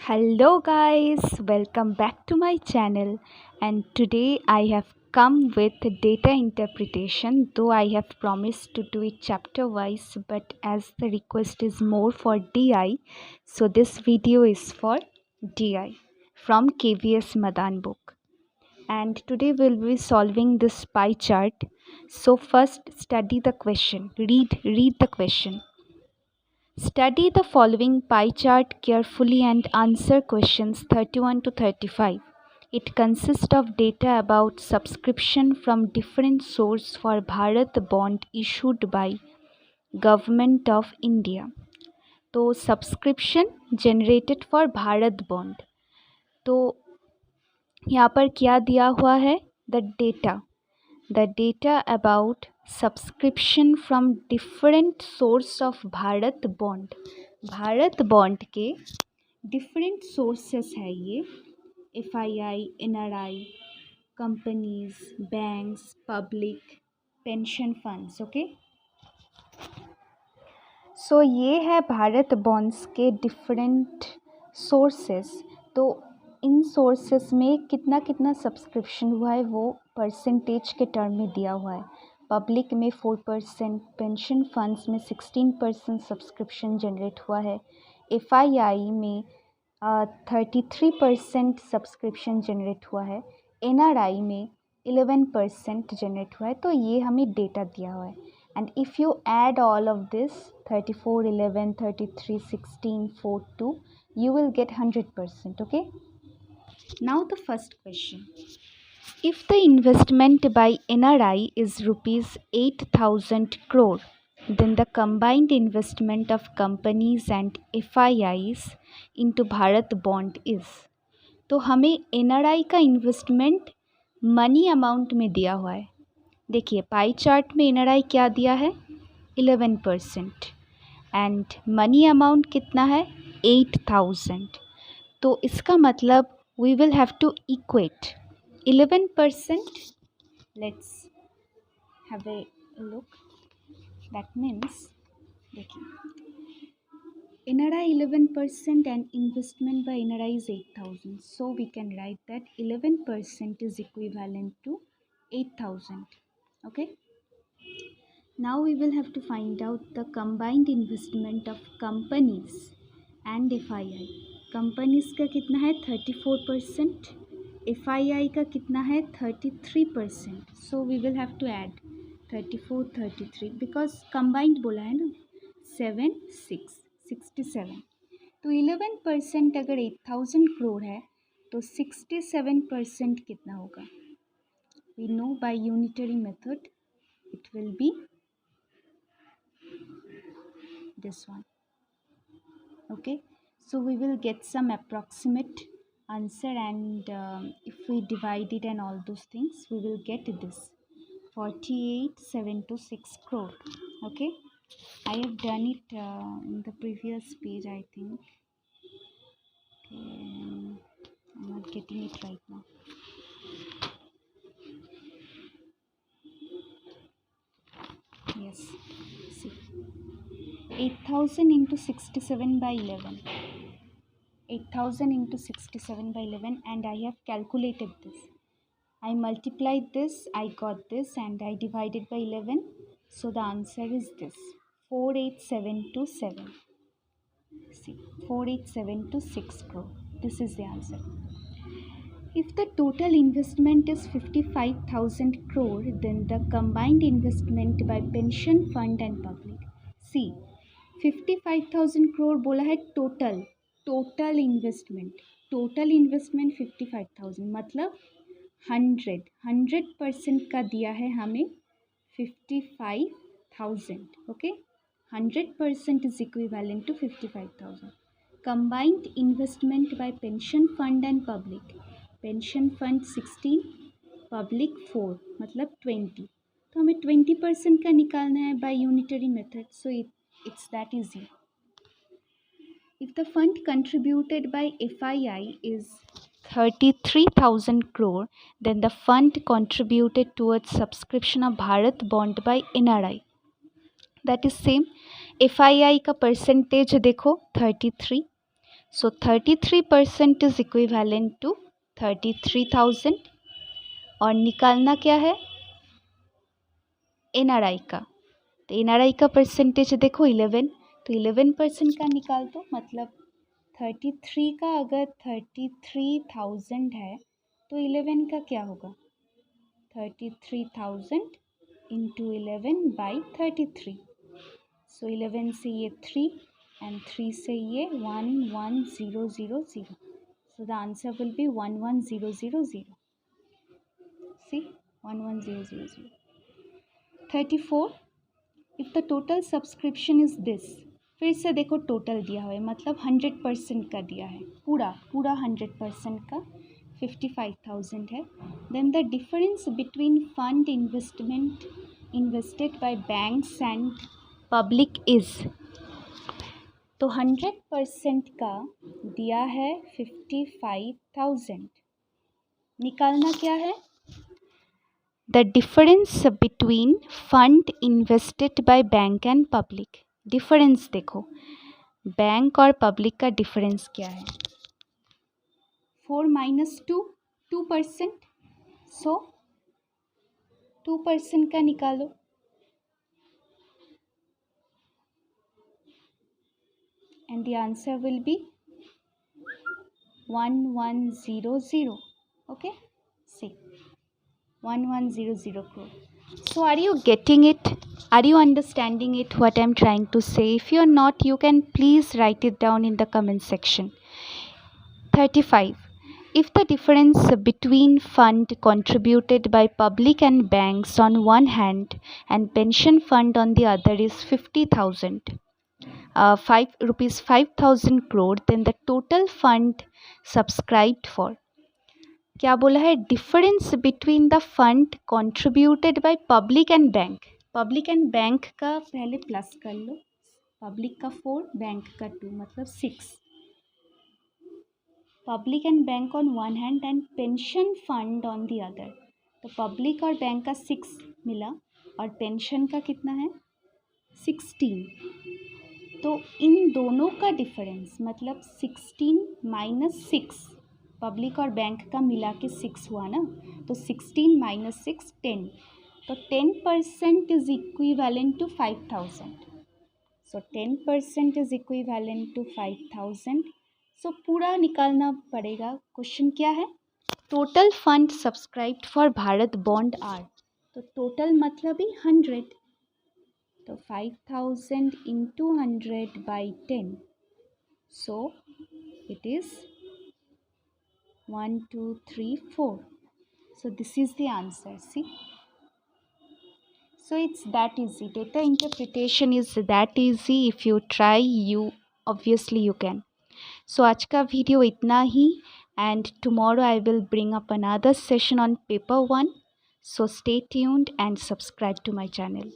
Hello guys, welcome back to my channel, and today I have come with data interpretation, though I have promised to do it chapter wise, but as the request is more for DI, so this video is for DI from KVS Madan book. And today we'll be solving this pie chart. So first study the question, read the question. Study the following pie chart carefully and answer questions 31 to 35. It consists of data about subscription from different sources for Bharat bond issued by Government of India. तो subscription generated for Bharat bond. तो यहाँ पर क्या दिया हुआ है? The data about subscription from different source of Bharat bond. Bharat bond के different sources है ये. FII, NRI, companies, banks, public, pension funds. Okay, so ये है भारत बॉन्ड्स के डिफरेंट सोर्सेस. तो इन सोर्सेस में कितना कितना सब्सक्रिप्शन हुआ है वो परसेंटेज के टर्म में दिया हुआ है. पब्लिक में 4%, पेंशन फंड्स में 16% सब्सक्रिप्शन जनरेट हुआ है. FII में 33% सब्सक्रिप्शन जनरेट हुआ है. NRI में 11% जनरेट हुआ है. तो ये हमें डेटा दिया हुआ है. And if you add all of this 34, 11, 33, 16, 4, 2, you will get 100%. Okay. Now the first question. If the investment by NRI is rupees 8,000 crore, then the combined investment of companies and FIIs into Bharat bond is. तो हमें NRI का investment money amount में दिया हुआ है. देखिए pie chart में NRI क्या दिया है? 11%. एंड मनी अमाउंट कितना है? 8,000. तो इसका मतलब we will have to equate 11%. Let's have a look. That means देखिए NRI 11% and investment by NRI is 8,000. So we can write that 11% is equivalent to 8,000. Okay. Now we will have to find out the combined investment of companies and FII. Companies का कितना है? 34%. FII का कितना है? 33%. So we will have to add 34, 33 because combined बोला है ना. 7, 6, 67. तो 11% अगर 8,000 करोड़ है तो 67% कितना होगा? We know by unitary method it will be this one. Okay, so we will get some approximate answer, and if we divide it and all those things we will get this 48,726 crore. Okay, I have done it in the previous page, I think. Okay, I'm not getting it right now. Yes, see, 8,000 into 67 by 11. 8,000 into 67 by 11, and I have calculated this. I multiplied this, I got this, and I divided by 11. So the answer is this 48,727. See, 48,726 crore. This is the answer. If the total investment is 55,000 crore, then the combined investment by pension fund and public. See, 55,000 crore बोला है total investment 55,000 मतलब 100% का दिया है हमें 55,000. Okay, 100% is equivalent to 55,000. combined investment by pension fund and public. Pension fund 16, public 4 मतलब 20. तो हमें 20% का निकालना है by unitary method. So it's that easy. If the fund contributed by FII is 33,000 crore, then the fund contributed towards subscription of Bharat bond by NRI. That is same. FII का percentage देखो 33. So 33% is equivalent to 33,000। और निकालना क्या है, NRI का। तो NRI का percentage देखो 11, तो 11% का निकाल दो। मतलब 33 का अगर 33,000 है तो 11 का क्या होगा, 33,000 इंटू 11/33। सो 11 से ये 3 एंड 3 से ये 11,000। So the answer will be 11,000। C 11,000। 34, if the total subscription is this. फिर से देखो टोटल दिया हुआ है, मतलब 100% का दिया है, पूरा 100% का 55,000 है। Then the difference between fund invested by banks and public is. तो 100% का दिया है 55,000। निकालना क्या है, the difference between fund invested by bank and public. Difference देखो, बैंक और पब्लिक का डिफरेंस क्या है, 4 - 2, 2%। सो 2% का निकालो, and the answer will be 1100. Okay, see 1100 crore. So are you getting it? Are you understanding it, what I'm trying to say? If you're not, you can please write it down in the comment section. 35, if the difference between fund contributed by public and banks on one hand and pension fund on the other is 50,000, 5,000 crore, then the total fund subscribed for, क्या बोला है, difference between the fund contributed by public and bank. Public and bank का पहले plus कर लो, public का 4, bank का 2, मतलब 6। Public and bank on one hand and pension fund on the other. तो पब्लिक और बैंक का 6 मिला और पेंशन का कितना है 16। तो इन दोनों का डिफरेंस मतलब 16 - 6, पब्लिक और बैंक का मिला के 6 हुआ ना, तो 16 - 6 10। तो 10% is equivalent to 5,000। So 10% is equivalent to 5,000। So पूरा निकालना पड़ेगा। क्वेश्चन क्या है, total fund subscribed for Bharat bond are. तो टोटल मतलब ही 100, तो 5,000 into 100/10. So it is 1 2 3 4. So this is the answer. See, so it's that easy. Data interpretation is that easy. If you try, you obviously you can. So आज का video इतना ही, and tomorrow I will bring up another session on paper 1. So stay tuned and subscribe to my channel.